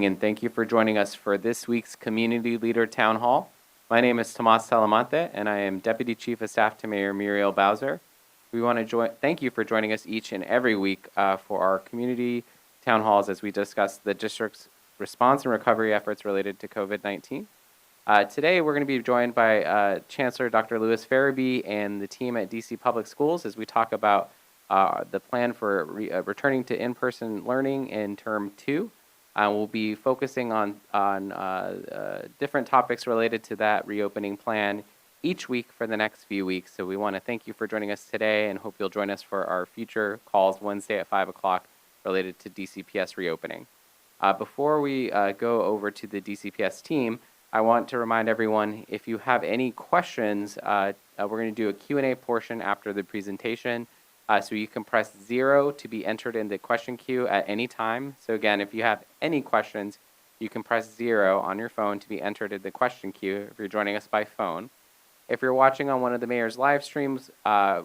And thank you for joining us for this week's Community Leader Town Hall. My name is Tomas Talamante, and I am Deputy Chief of Staff to Mayor Muriel Bowser. We want to thank you for joining us each and every week for our community town halls as we discuss the district's response and recovery efforts related to COVID-19. Today, we're going to be joined by Chancellor Dr. Louis Farabee and the team at DC Public Schools as we talk about the plan for returning to in-person learning in Term 2. We'll be focusing on different topics related to that reopening plan each week for the next few weeks. So we want to thank you for joining us today and hope you'll join us for our future calls Wednesday at 5 o'clock related to DCPS reopening. Before we go over to the DCPS team, I want to remind everyone, if you have any questions, we're going to do a Q&A portion after the presentation. So you can press 0 to be entered in the question queue at any time. So again, if you have any questions, you can press 0 on your phone to be entered in the question queue if you're joining us by phone. If you're watching on one of the mayor's live streams,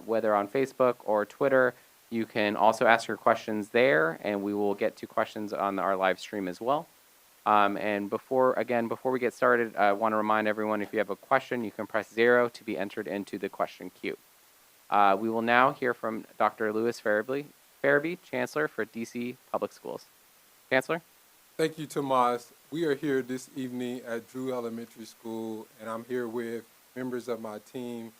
whether on Facebook or Twitter, you can also ask your questions there, and we will get to questions on our live stream as well. And before we get started, I want to remind everyone, if you have a question, you can press 0 to be entered into the question queue. We will now hear from Dr. Louis Farabee, Chancellor for DC Public Schools. Chancellor? Thank you, Tomas. We are here this evening at Drew Elementary School, and I'm here with members of my team,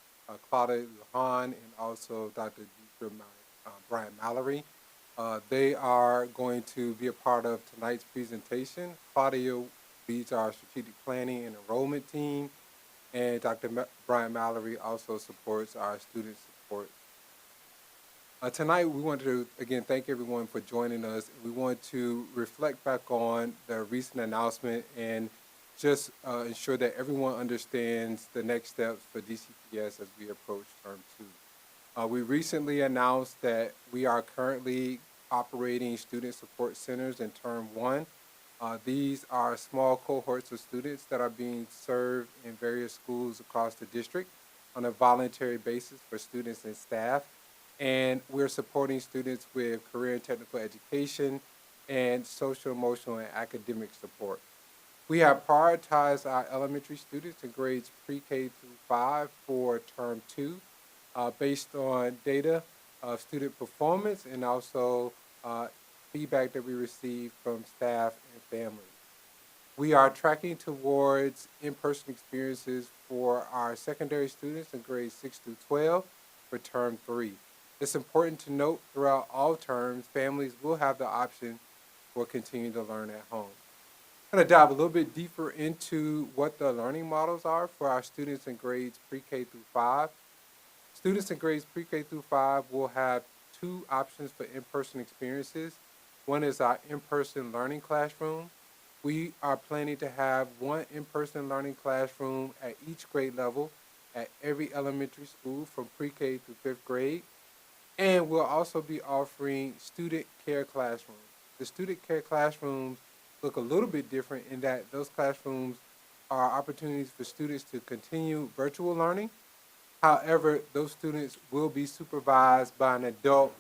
Claudia Lujan and also Dr. Brian Mallory. They are going to be a part of tonight's presentation. Claudia leads our strategic planning and enrollment team, and Dr. Brian Mallory also supports our student support. Tonight, we want to, again, thank everyone for joining us. We want to reflect back on the recent announcement and just ensure that everyone understands the next steps for DCPS as we approach Term 2. We recently announced that we are currently operating student support centers in Term 1. These are small cohorts of students that are being served in various schools across the district on a voluntary basis for students and staff. And we're supporting students with career and technical education and social, emotional, and academic support. We have prioritized our elementary students in grades pre-K through 5 for Term 2 based on data of student performance and also feedback that we receive from staff and families. We are tracking towards in-person experiences for our secondary students in grades 6 through 12 for Term 3. It's important to note throughout all terms, families will have the option for continuing to learn at home. I'm going to dive a little bit deeper into what the learning models are for our students in grades pre-K through 5. Students in grades pre-K through 5 will have 2 options for in-person experiences. One is our in-person learning classroom. We are planning to have 1 in-person learning classroom at each grade level at every elementary school from pre-K through 5th grade. And we'll also be offering student care classrooms. The student care classrooms look a little bit different in that those classrooms are opportunities for students to continue virtual learning. However, those students will be supervised by an adult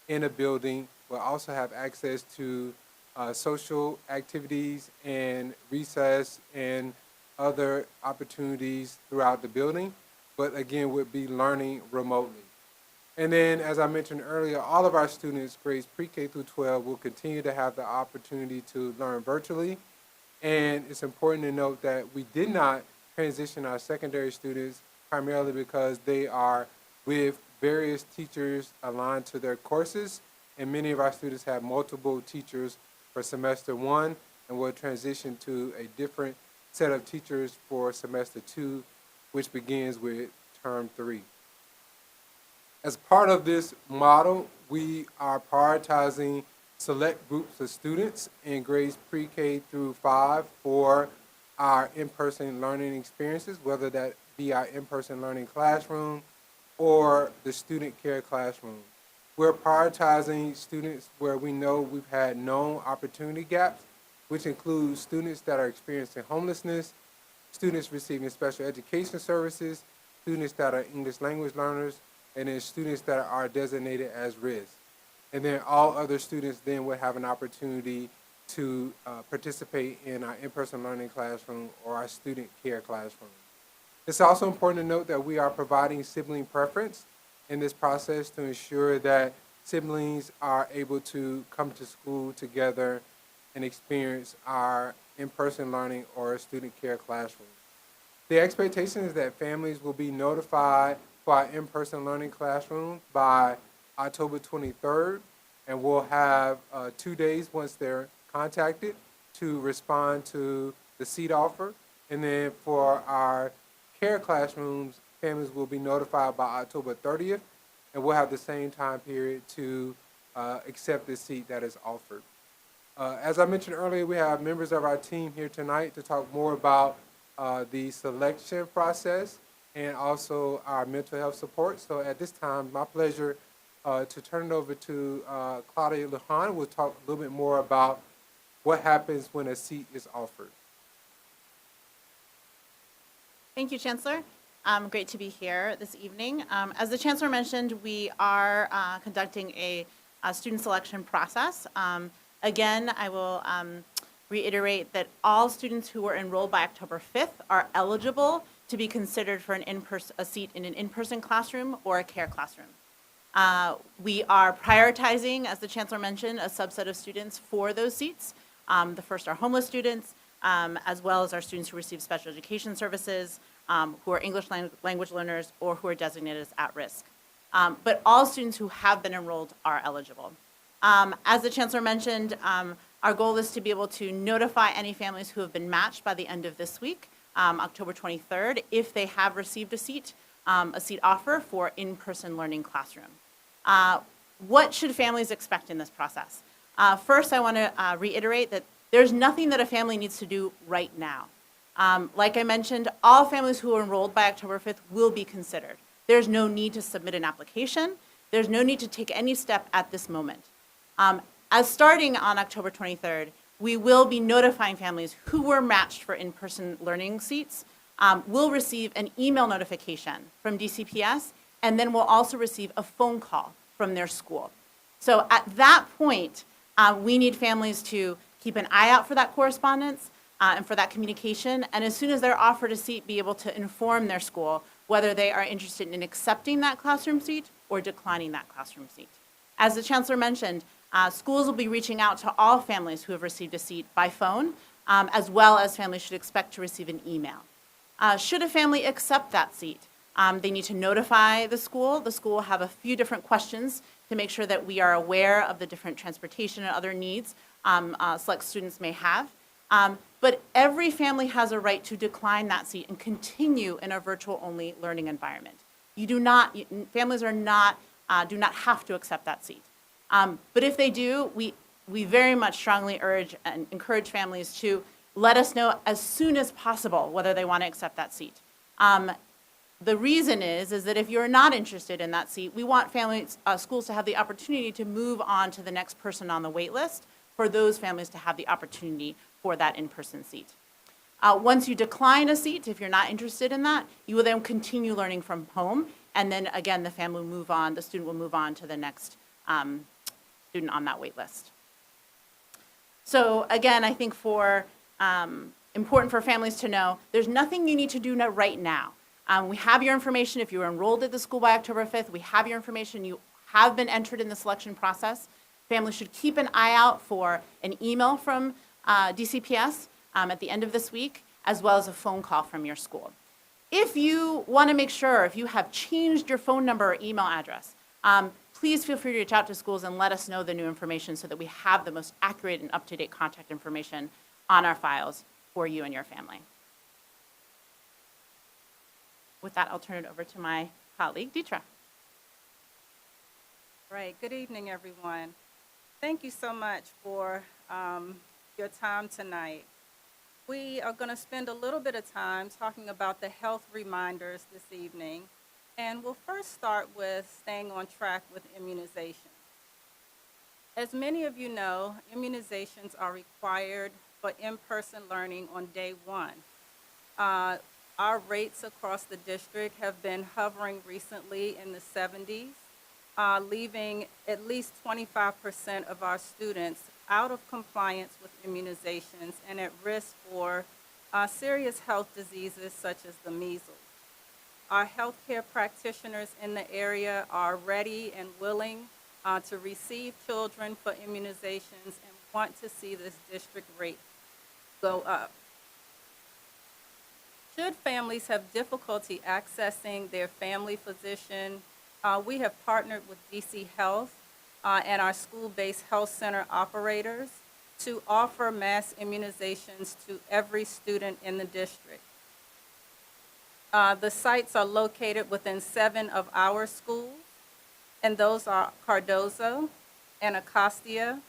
in a building. Will also have access to social activities and recess and other opportunities throughout the building, but again, would be learning remotely. And then, as I mentioned earlier, all of our students, grades pre-K through 12, will continue to have the opportunity to learn virtually. And it's important to note that we did not transition our secondary students primarily because they are with various teachers aligned to their courses. And many of our students have multiple teachers for semester 1 and will transition to a different set of teachers for semester 2, which begins with Term 3. As part of this model, we are prioritizing select groups of students in grades pre-K through 5 for our in-person learning experiences, whether that be our in-person learning classroom or the student care classroom. We're prioritizing students where we know we've had known opportunity gaps, which include students that are experiencing homelessness, students receiving special education services, students that are English language learners, and then students that are designated as risk. And then all other students then would have an opportunity to participate in our in-person learning classroom or our student care classroom. It's also important to note that we are providing sibling preference in this process to ensure that siblings are able to come to school together and experience our in-person learning or student care classroom. The expectation is that families will be notified for our in-person learning classroom by October 23rd, and we'll have 2 days once they're contacted to respond to the seat offer. And then for our care classrooms, families will be notified by October 30th, and we'll have the same time period to accept the seat that is offered. As I mentioned earlier, we have members of our team here tonight to talk more about the selection process and also our mental health support. So at this time, my pleasure to turn it over to Claudia Lujan. We'll talk a little bit more about what happens when a seat is offered. Thank you, Chancellor. Great to be here this evening. As the Chancellor mentioned, we are conducting a student selection process. Again, I will reiterate that all students who were enrolled by October 5th are eligible to be considered for a seat in an in-person classroom or a care classroom. We are prioritizing, as the Chancellor mentioned, a subset of students for those seats. The first are homeless students, as well as our students who receive special education services, who are English language learners, or who are designated as at risk. But all students who have been enrolled are eligible. As the Chancellor mentioned, our goal is to be able to notify any families who have been matched by the end of this week, October 23rd, if they have received a seat offer for in-person learning classroom. What should families expect in this process? First, I want to reiterate that there's nothing that a family needs to do right now. Like I mentioned, all families who are enrolled by October 5th will be considered. There's no need to submit an application. There's no need to take any step at this moment. As starting on October 23rd, we will be notifying families who were matched for in-person learning seats, will receive an email notification from DCPS, and then will also receive a phone call from their school. So at that point, we need families to keep an eye out for that correspondence and for that communication, and as soon as they're offered a seat, be able to inform their school whether they are interested in accepting that classroom seat or declining that classroom seat. As the Chancellor mentioned, schools will be reaching out to all families who have received a seat by phone, as well as families should expect to receive an email. Should a family accept that seat, they need to notify the school. The school will have a few different questions to make sure that we are aware of the different transportation and other needs select students may have. But every family has a right to decline that seat and continue in a virtual-only learning environment. Families do not have to accept that seat. But if they do, we very much strongly urge and encourage families to let us know as soon as possible whether they want to accept that seat. The reason is that if you're not interested in that seat, we want schools to have the opportunity to move on to the next person on the wait list for those families to have the opportunity for that in-person seat. Once you decline a seat, if you're not interested in that, you will then continue learning from home, and then again, the student will move on to the next student on that wait list. So again, I think important for families to know, there's nothing you need to do right now. We have your information. If you were enrolled at the school by October 5th, we have your information. You have been entered in the selection process. Families should keep an eye out for an email from DCPS at the end of this week, as well as a phone call from your school. If you want to make sure, if you have changed your phone number or email address, please feel free to reach out to schools and let us know the new information so that we have the most accurate and up-to-date contact information on our files for you and your family. With that, I'll turn it over to my colleague, Deetra. Right. Good evening, everyone. Thank you so much for your time tonight. We are going to spend a little bit of time talking about the health reminders this evening, and we'll first start with staying on track with immunization. As many of you know, immunizations are required for in-person learning on day one. Our rates across the district have been hovering recently in the 70s. leaving at least 25% of our students out of compliance with immunizations and at risk for serious health diseases such as the measles. Our healthcare practitioners in the area are ready and willing to receive children for immunizations and want to see this district rate go up. Should families have difficulty accessing their family physician, we have partnered with DC Health and our school-based health center operators to offer mass immunizations to every student in the district. The sites are located within 7 of our schools, and those are Cardozo, Anacostia,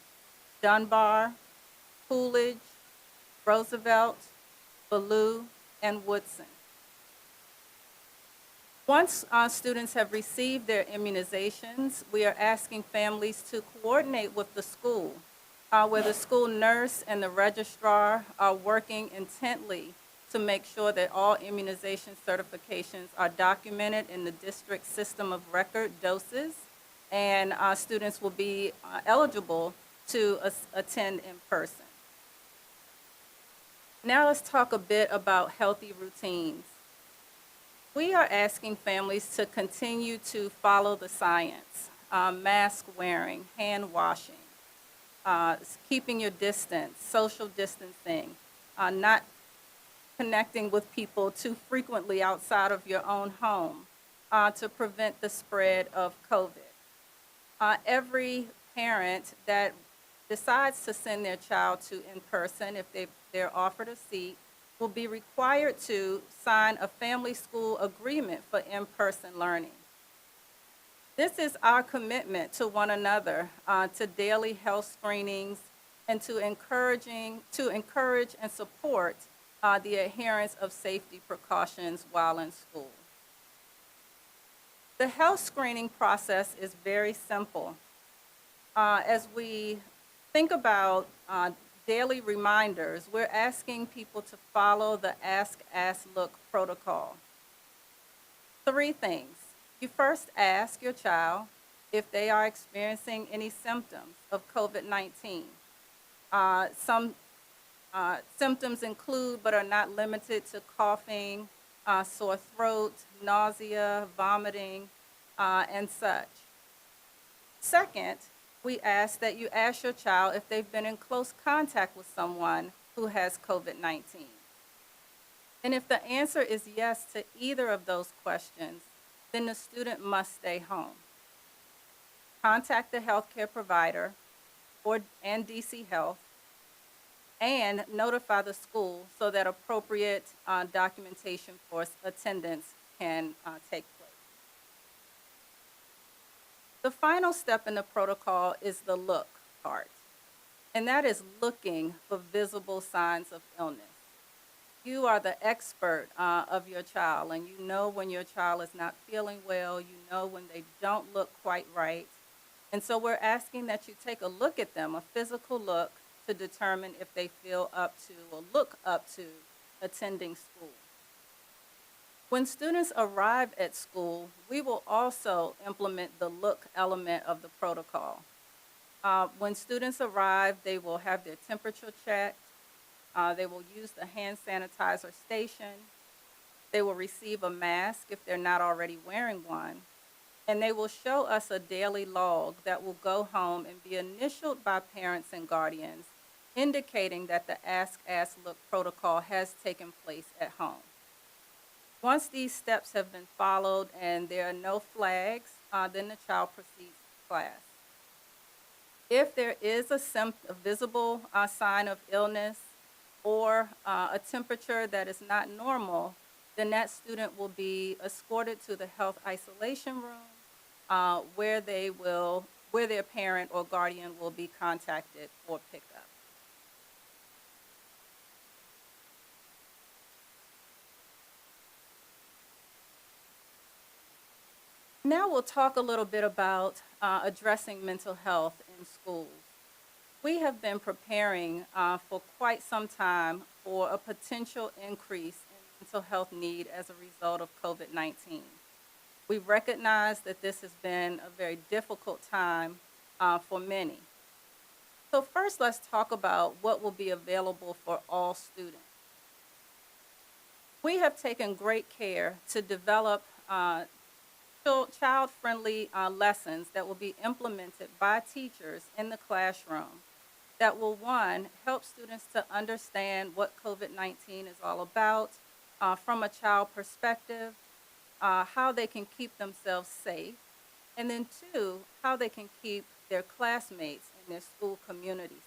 Dunbar, Coolidge, Roosevelt, Ballou, and Woodson. Once students have received their immunizations, we are asking families to coordinate with the school, where the school nurse and the registrar are working intently to make sure that all immunization certifications are documented in the district system of record doses, and students will be eligible to attend in person. Now let's talk a bit about healthy routines. We are asking families to continue to follow the science, mask wearing, hand washing, keeping your distance, social distancing, not connecting with people too frequently outside of your own home to prevent the spread of COVID. Every parent that decides to send their child to in-person, if they're offered a seat, will be required to sign a family school agreement for in-person learning. This is our commitment to one another, to daily health screenings, and to encourage and support the adherence of safety precautions while in school. The health screening process is very simple. As we think about daily reminders, we're asking people to follow the Ask, Look protocol. 3 things. You first ask your child if they are experiencing any symptoms of COVID-19. Some symptoms include, but are not limited to, coughing, sore throat, nausea, vomiting, and such. Second, we ask that you ask your child if they've been in close contact with someone who has COVID-19. And if the answer is yes to either of those questions, then the student must stay home. Contact the healthcare provider and DC Health and notify the school so that appropriate documentation for attendance can take place. The final step in the protocol is the look part, and that is looking for visible signs of illness. You are the expert of your child, and you know when your child is not feeling well, you know when they don't look quite right. And so we're asking that you take a look at them, a physical look, to determine if they feel up to or look up to attending school. When students arrive at school, we will also implement the look element of the protocol. When students arrive, they will have their temperature checked. They will use the hand sanitizer station. They will receive a mask if they're not already wearing one. And they will show us a daily log that will go home and be initialed by parents and guardians, indicating that the Ask, Look protocol has taken place at home. Once these steps have been followed and there are no flags, then the child proceeds to class. If there is a visible sign of illness or a temperature that is not normal, then that student will be escorted to the health isolation room where their parent or guardian will be contacted for pickup. Now we'll talk a little bit about addressing mental health in schools. We have been preparing for quite some time for a potential increase in mental health need as a result of COVID-19. We recognize that this has been a very difficult time for many. So first, let's talk about what will be available for all students. We have taken great care to develop child-friendly lessons that will be implemented by teachers in the classroom that will, one, help students to understand what COVID-19 is all about from a child perspective, how they can keep themselves safe, and then two, how they can keep their classmates and their school community safe.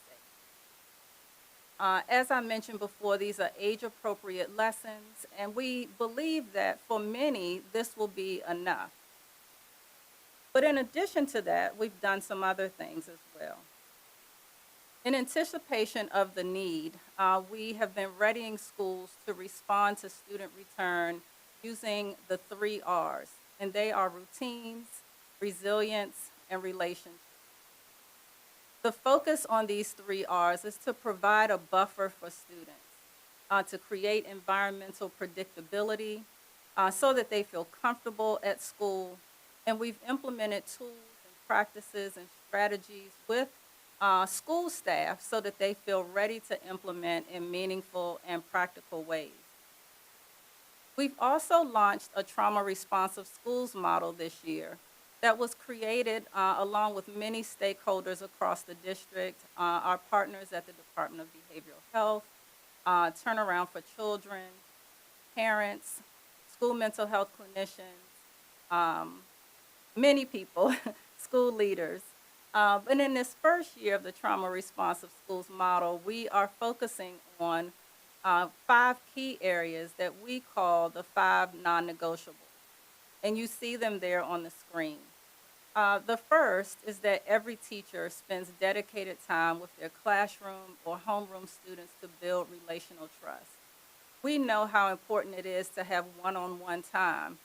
As I mentioned before, these are age-appropriate lessons, and we believe that for many, this will be enough. But in addition to that, we've done some other things as well. In anticipation of the need, we have been readying schools to respond to student return using the 3 R's, and they are routines, resilience, and relationships. The focus on these 3 R's is to provide a buffer for students, to create environmental predictability so that they feel comfortable at school. And we've implemented tools and practices and strategies with school staff so that they feel ready to implement in meaningful and practical ways. We've also launched a trauma-responsive schools model this year that was created along with many stakeholders across the district, our partners at the Department of Behavioral Health, Turnaround for Children, parents, school mental health clinicians, many people, school leaders. And in this first year of the trauma-responsive schools model, we are focusing on 5 key areas that we call the 5 non-negotiables. And you see them there on the screen. The first is that every teacher spends dedicated time with their classroom or homeroom students to build relational trust. We know how important it is to have one-on-one time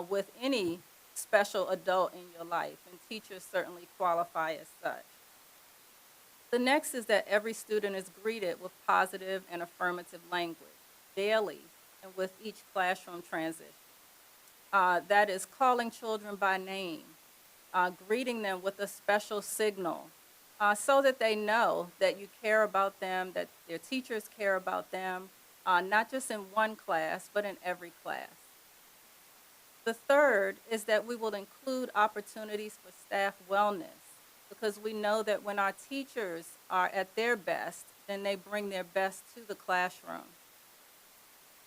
with any special adult in your life, and teachers certainly qualify as such. The next is that every student is greeted with positive and affirmative language daily and with each classroom transition. That is calling children by name, greeting them with a special signal so that they know that you care about them, that their teachers care about them, not just in one class, but in every class. The third is that we will include opportunities for staff wellness because we know that when our teachers are at their best, then they bring their best to the classroom.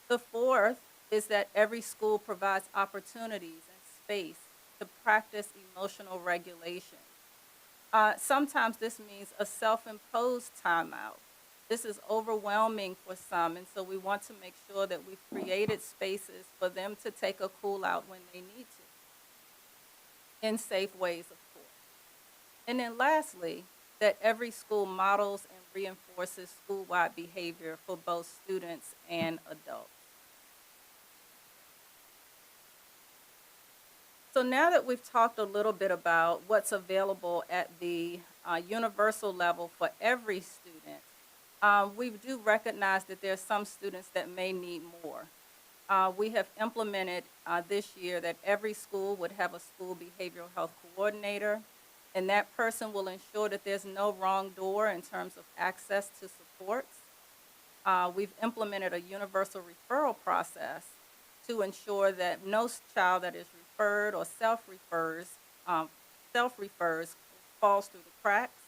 The fourth is that every school provides opportunities and space to practice emotional regulation. Sometimes this means a self-imposed timeout. This is overwhelming for some, and so we want to make sure that we've created spaces for them to take a cool out when they need to, in safe ways, of course. And then lastly, that every school models and reinforces school-wide behavior for both students and adults. So now that we've talked a little bit about what's available at the universal level for every student, we do recognize that there are some students that may need more. We have implemented this year that every school would have a school behavioral health coordinator, and that person will ensure that there's no wrong door in terms of access to supports. We've implemented a universal referral process to ensure that no child that is referred or self-refers falls through the cracks.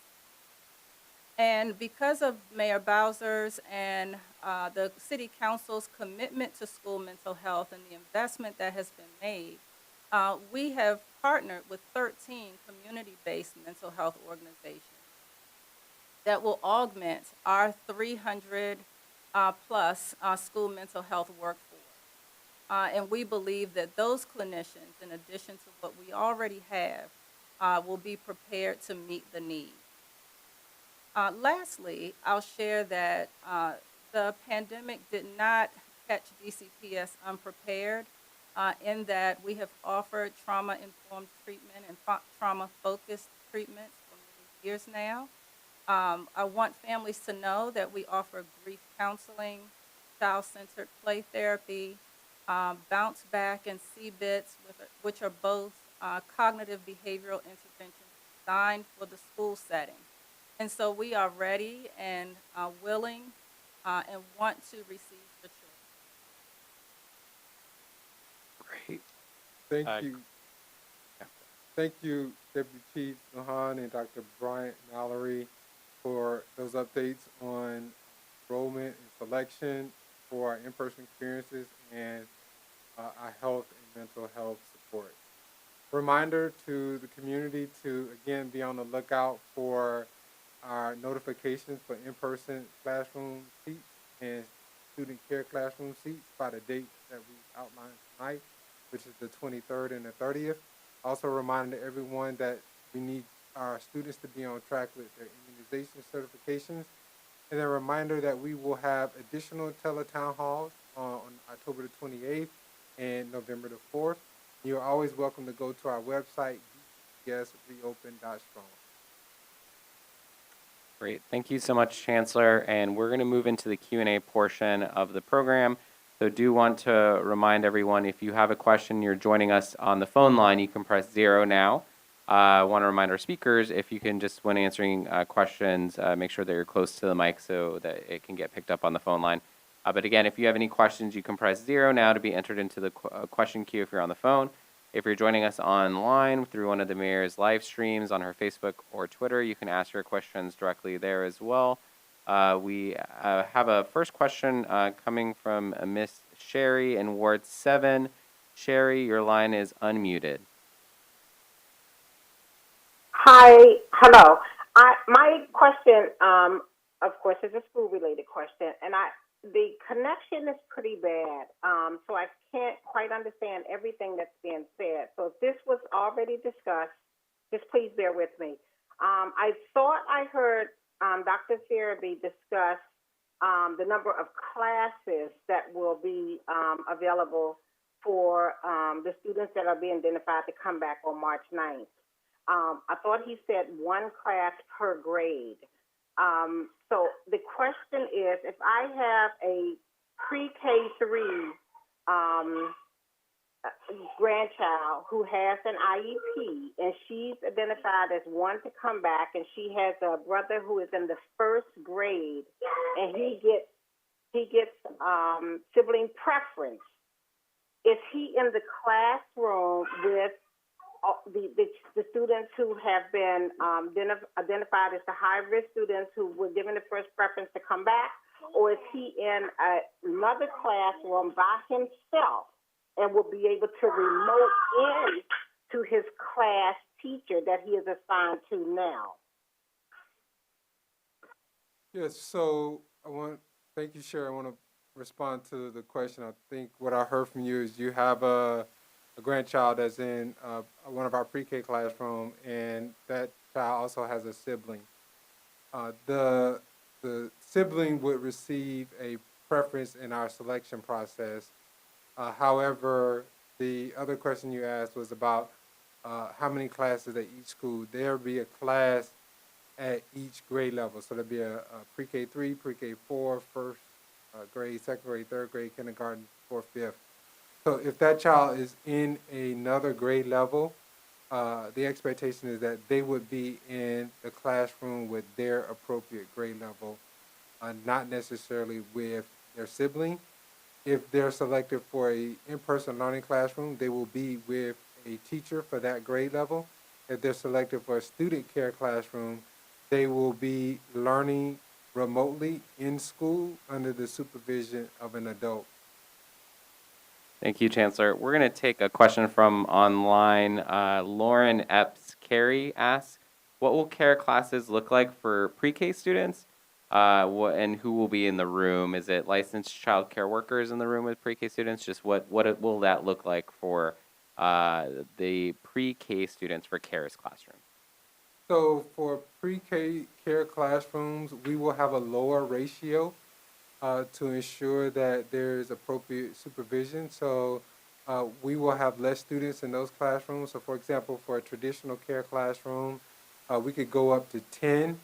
And because of Mayor Bowser's and the City Council's commitment to school mental health and the investment that has been made, we have partnered with 13 community-based mental health organizations that will augment our 300 plus school mental health workforce. And we believe that those clinicians, in addition to what we already have, will be prepared to meet the need. Lastly, I'll share that the pandemic did not catch DCPS unprepared in that we have offered trauma-informed treatment and trauma-focused treatments for many years now. I want families to know that we offer grief counseling, child-centered play therapy, Bounce Back and CBITS, which are both cognitive behavioral interventions designed for the school setting. And so we are ready and willing and want to receive the children. Great. Thank Uh, you. yeah. Thank you, Deputy Chief Lujan and Dr. Bryant Mallory, for those updates on enrollment and selection for our in-person experiences and our health and mental health support. Reminder to the community to, again, be on the lookout for our notifications for in-person classroom seats and student care classroom seats by the date that we outlined tonight, which is the 23rd and the 30th. Also a reminder to everyone that we need our students to be on track with their immunization certifications. And a reminder that we will have additional TeleTownHalls on October the 28th and November the 4th. You're always welcome to go to our website, dcsreopen.strong. Great. Thank you so much, Chancellor. And we're going to move into the Q&A portion of the program. So do want to remind everyone, if you have a question, you're joining us on the phone line, you can press 0 now. I want to remind our speakers, if you can just, when answering questions, make sure that you're close to the mic so that it can get picked up on the phone line. But again, if you have any questions, you can press 0 now to be entered into the question queue if you're on the phone. If you're joining us online through one of the mayor's live streams on her Facebook or Twitter, you can ask your questions directly there as well. We have a first question coming from Miss Sherry in Ward 7. Sherry, your line is unmuted. Hi, hello. My question, of course, is a school-related question, and the connection is pretty bad, so I can't quite understand everything that's being said. So if this was already discussed, just please bear with me. I thought I heard Dr. Farabee discuss the number of classes that will be available for the students that are being identified to come back on March 9th. I thought he said one class per grade. So the question is, if I have a pre-K3 grandchild who has an IEP and she's identified as one to come back, and she has a brother who is in the first grade, and he gets sibling preference, is he in the classroom with the students who have been identified as the high-risk students who were given the first preference to come back, or is he in another classroom by himself and will be able to remote in to his class teacher that he is assigned to now? Yes, so thank you, Sherry. I want to respond to the question. I think what I heard from you is you have a grandchild that's in one of our pre-K classroom, and that child also has a sibling. The sibling would receive a preference in our selection process. However, the other question you asked was about how many classes at each school. There will be a class at each grade level. So there'll be a pre-K 3, pre-K 4, first grade, second grade, third grade, kindergarten, fourth, fifth. So if that child is in another grade level, the expectation is that they would be in the classroom with their appropriate grade level, not necessarily with their sibling. If they're selected for a in-person learning classroom, they will be with a teacher for that grade level. If they're selected for a student care classroom, they will be learning remotely in school under the supervision of an adult. Thank you, Chancellor. We're going to take a question from online. Lauren Epps Carey asks, what will care classes look like for pre-K students? And who will be in the room? Is it licensed child care workers in the room with pre-K students? Just what will that look like for the pre-K students for CARES classroom? So for pre-K care classrooms, we will have a lower ratio to ensure that there is appropriate supervision. So we will have less students in those classrooms. So for example, for a traditional care classroom, we could go up to 10.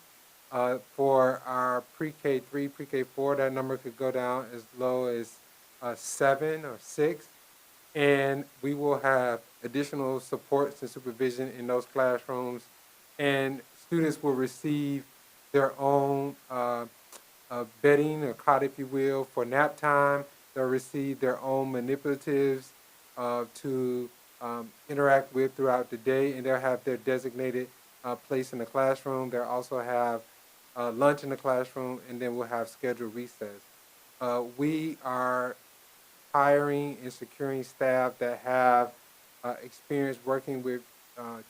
For our pre-K 3, pre-K 4, that number could go down as low as 7 or 6. and we will have additional supports and supervision in those classrooms, and students will receive their own bedding or cot, if you will, for nap time. They'll receive their own manipulatives to interact with throughout the day, and they'll have their designated place in the classroom. They'll also have lunch in the classroom, and then we'll have scheduled recess. We are hiring and securing staff that have experience working with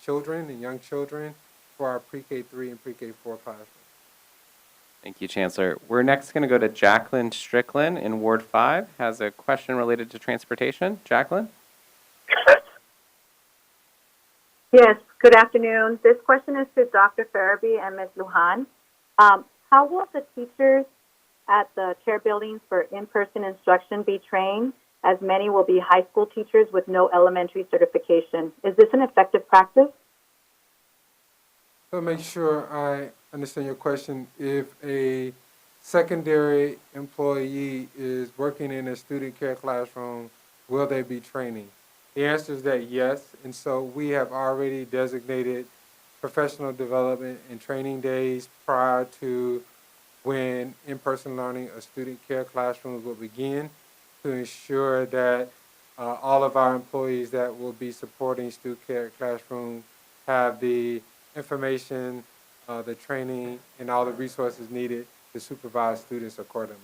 children and young children for our pre-K 3 and pre-K 4 classrooms. Thank you, Chancellor. We're next going to go to Jacqueline Strickland in Ward 5, has a question related to transportation. Jacqueline? Yes, good afternoon. This question is to Dr. Farabee and Ms. Lujan. How will the teachers at the chair buildings for in-person instruction be trained, as many will be high school teachers with no elementary certification? Is this an effective practice? So make sure I understand your question. If a secondary employee is working in a student care classroom, will they be training? The answer is that yes, and so we have already designated professional development and training days prior to when in-person learning of student care classrooms will begin to ensure that all of our employees that will be supporting student care classroom have the information, the training, and all the resources needed to supervise students accordingly.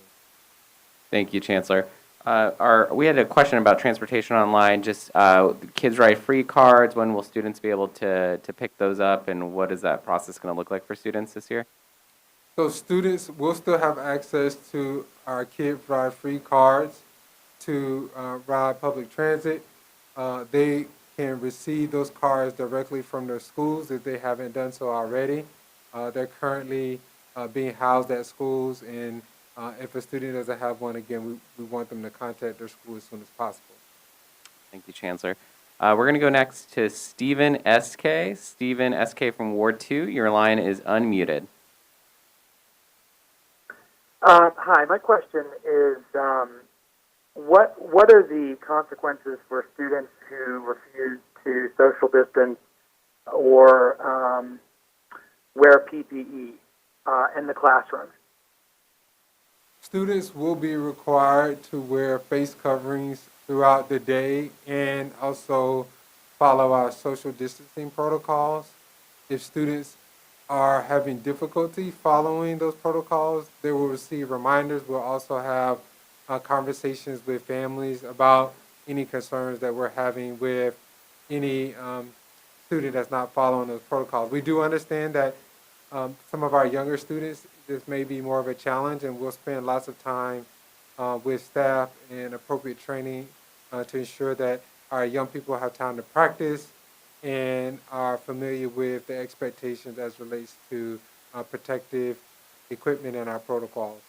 Thank you, Chancellor. We had a question about transportation online, just Kids Ride Free cards. When will students be able to pick those up, and what is that process going to look like for students this year? So students will still have access to our Kid Ride Free cards to ride public transit. They can receive those cards directly from their schools if they haven't done so already. They're currently being housed at schools, and if a student doesn't have one, again, we want them to contact their school as soon as possible. Thank you, Chancellor. We're going to go next to Stephen S.K. Stephen S.K. from Ward 2. Your line is unmuted. Hi, my question is, what are the consequences for students who refuse to social distance or wear PPE in the classroom? Students will be required to wear face coverings throughout the day and also follow our social distancing protocols. If students are having difficulty following those protocols, they will receive reminders. We'll also have conversations with families about any concerns that we're having with any student that's not following those protocols. We do understand that some of our younger students, this may be more of a challenge, and we'll spend lots of time with staff and appropriate training to ensure that our young people have time to practice and are familiar with the expectations as relates to protective equipment and our protocols.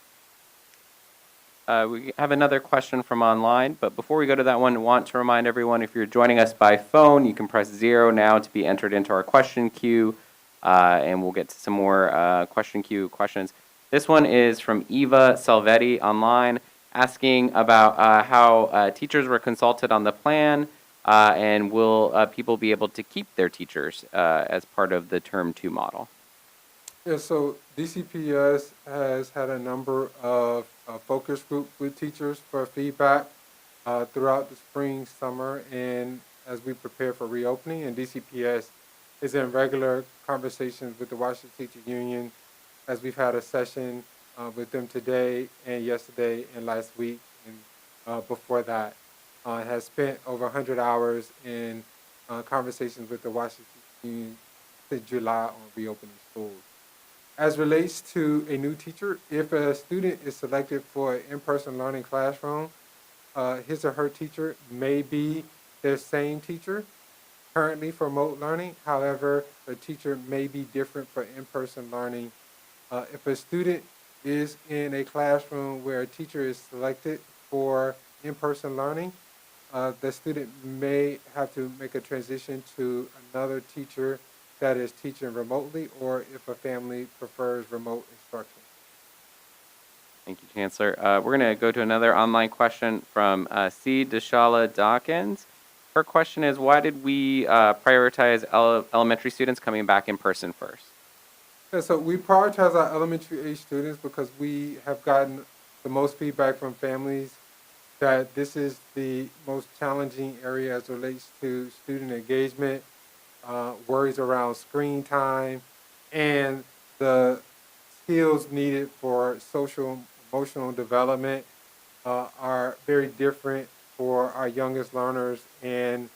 We have another question from online, but before we go to that one, I want to remind everyone, if you're joining us by phone, you can press 0 now to be entered into our question queue, and we'll get to some more question queue questions. This one is from Eva Salvetti online, asking about how teachers were consulted on the plan, and will people be able to keep their teachers as part of the Term 2 model? Yeah, so DCPS has had a number of focus groups with teachers for feedback throughout the spring, summer, and as we prepare for reopening. And DCPS is in regular conversations with the Washington Teachers Union, as we've had a session with them today and yesterday and last week, and before that. Has spent over 100 hours in conversations with the Washington Teachers Union since July on reopening schools. As relates to a new teacher, if a student is selected for an in-person learning classroom, his or her teacher may be their same teacher currently for remote learning. However, the teacher may be different for in-person learning. If a student is in a classroom where a teacher is selected for in-person learning, the student may have to make a transition to another teacher that is teaching remotely, or if a family prefers remote instruction. Thank you, Chancellor. We're going to go to another online question from C. Deshala Dawkins. Her question is, why did we prioritize elementary students coming back in person first? Yeah, so we prioritize our elementary age students because we have gotten the most feedback from families that this is the most challenging area as it relates to student engagement, worries around screen time, and the skills needed for social emotional development are very different for our youngest learners, and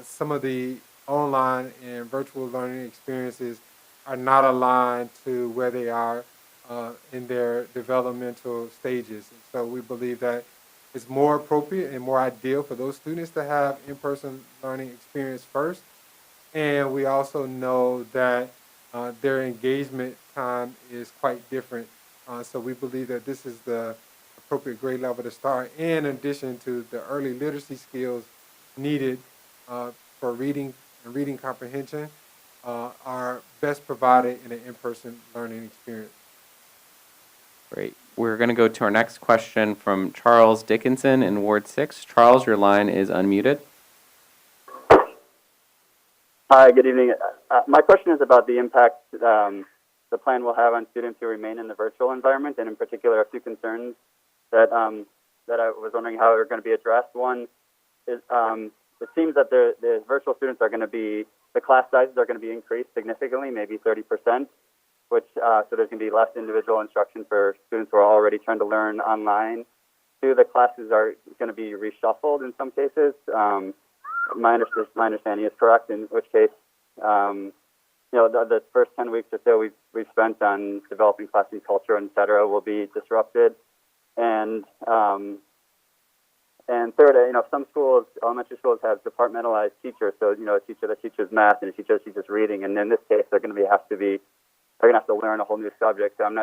some of the online and virtual learning experiences are not aligned to where they are in their developmental stages. And so we believe that it's more appropriate and more ideal for those students to have in-person learning experience first. And we also know that their engagement time is quite different. So we believe that this is the appropriate grade level to start, in addition to the early literacy skills needed for reading and reading comprehension are best provided in an in-person learning experience. Great. We're going to go to our next question from Charles Dickinson in Ward 6. Charles, your line is unmuted. Hi, good evening. My question is about the impact the plan will have on students who remain in the virtual environment, and in particular, a few concerns that that I was wondering how are going to be addressed. One is it seems that the virtual students are going to be, the class sizes are going to be increased significantly, maybe 30%, which so there's going to be less individual instruction for students who are already trying to learn online. Two, the classes are going to be reshuffled in some cases. My understanding is correct, in which case, the first 10 weeks or so we've spent on developing classroom culture, et cetera, will be disrupted. And third, some schools, elementary schools, have departmentalized teachers. So, a teacher that teaches math and a teacher that teaches reading. And in this case, they're going to have to learn a whole new subject. So I'm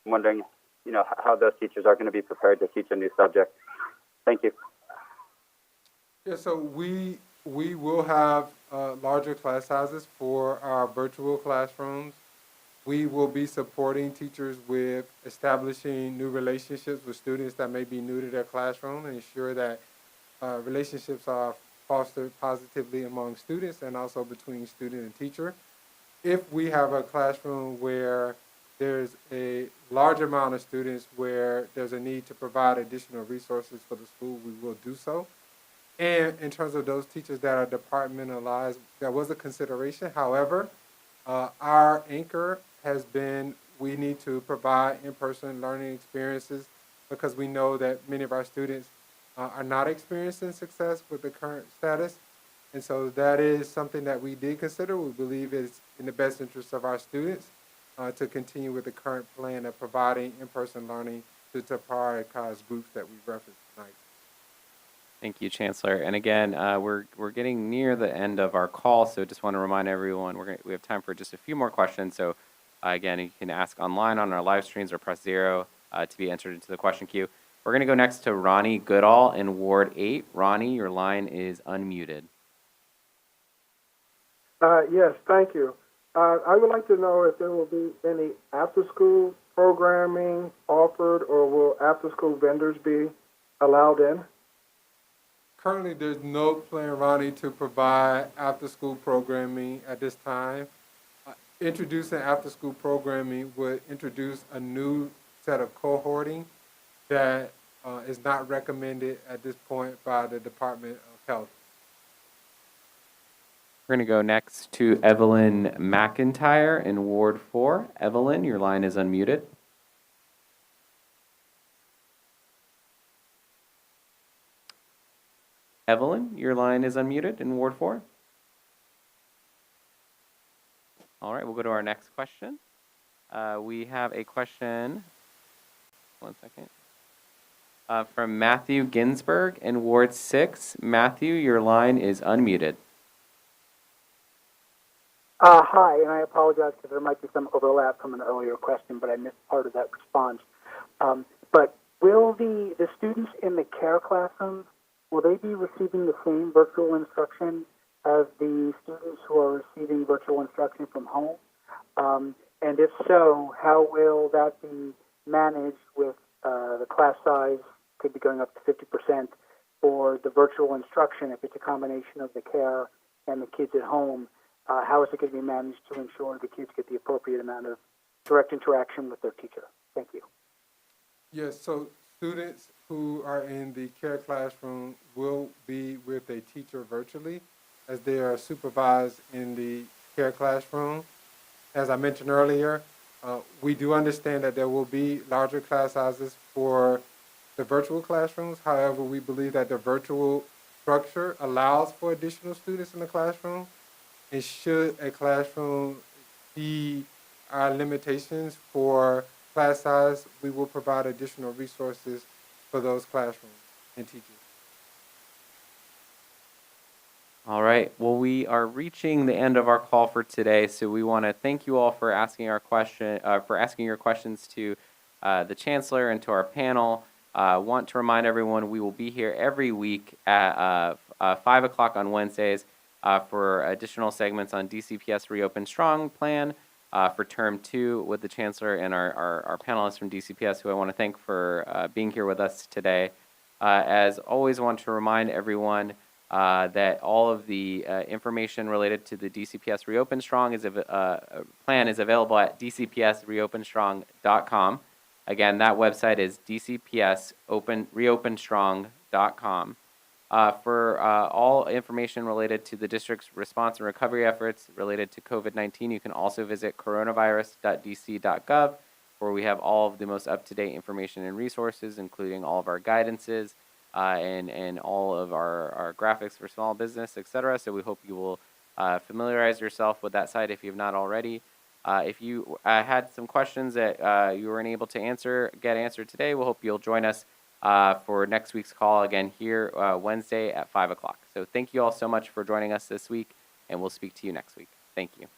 wondering, how those teachers are going to be prepared to teach a new subject. Thank you. Yeah, so we will have larger class sizes for our virtual classrooms. We will be supporting teachers with establishing new relationships with students that may be new to their classroom, and ensure that relationships are fostered positively among students and also between student and teacher. If we have a classroom where there's a large amount of students where there's a need to provide additional resources for the school, we will do so. And in terms of those teachers that are departmentalized, that was a consideration. However, our anchor has been we need to provide in-person learning experiences because we know that many of our students are not experiencing success with the current status. And so that is something that we did consider. We believe it's in the best interest of our students to continue with the current plan of providing in-person learning to prioritize groups that we referenced tonight. Thank you, Chancellor. And again, we're getting near the end of our call, so just want to remind everyone we have time for just a few more questions. So again, you can ask online on our live streams or press 0 to be entered into the question queue. We're going to go next to Ronnie Goodall in Ward 8. Ronnie, your line is unmuted. Yes, thank you. I would like to know if there will be any after-school programming offered, or will after-school vendors be allowed in? Currently, there's no plan, Ronnie, to provide after-school programming at this time. Introducing after-school programming would introduce a new set of cohorting that is not recommended at this point by the Department of Health. We're going to go next to Evelyn McIntyre in Ward 4. Evelyn, your line is unmuted. Evelyn, your line is unmuted in Ward 4. All right, we'll go to our next question. We have a question, one second, from Matthew Ginsburg in Ward 6. Matthew, your line is unmuted. Hi, and I apologize because there might be some overlap from an earlier question, but I missed part of that response. But will the students in the care classrooms, will they be receiving the same virtual instruction as the students who are receiving virtual instruction from home? And if so, how will that be managed with the class size could be going up to 50%, or the virtual instruction, if it's a combination of the care and the kids at home, how is it going to be managed to ensure the kids get the appropriate amount of direct interaction with their teacher? Thank you. Yes, so students who are in the care classroom will be with a teacher virtually as they are supervised in the care classroom. As I mentioned earlier, we do understand that there will be larger class sizes for the virtual classrooms. However, we believe that the virtual structure allows for additional students in the classroom. And should a classroom be our limitations for class size, we will provide additional resources for those classrooms and teachers. All right. Well, we are reaching the end of our call for today, so we want to thank you all for asking your questions to the Chancellor and to our panel. Want to remind everyone we will be here every week at 5 o'clock on Wednesdays for additional segments on DCPS Reopen Strong plan for Term 2 with the Chancellor and our panelists from DCPS, who I want to thank for being here with us today. As always, I want to remind everyone that all of the information related to the DCPS Reopen Strong plan is available at DCPSReopenStrong.com. Again, that website is DCPSReopenStrong.com. For all information related to the district's response and recovery efforts related to COVID-19, you can also visit coronavirus.dc.gov, where we have all of the most up-to-date information and resources, including all of our guidances and all of our graphics for small business, etc. So we hope you will familiarize yourself with that site if you have not already. If you had some questions that you weren't able to get answered today, we hope you'll join us for next week's call again here Wednesday at 5 o'clock. So thank you all so much for joining us this week, and we'll speak to you next week. Thank you.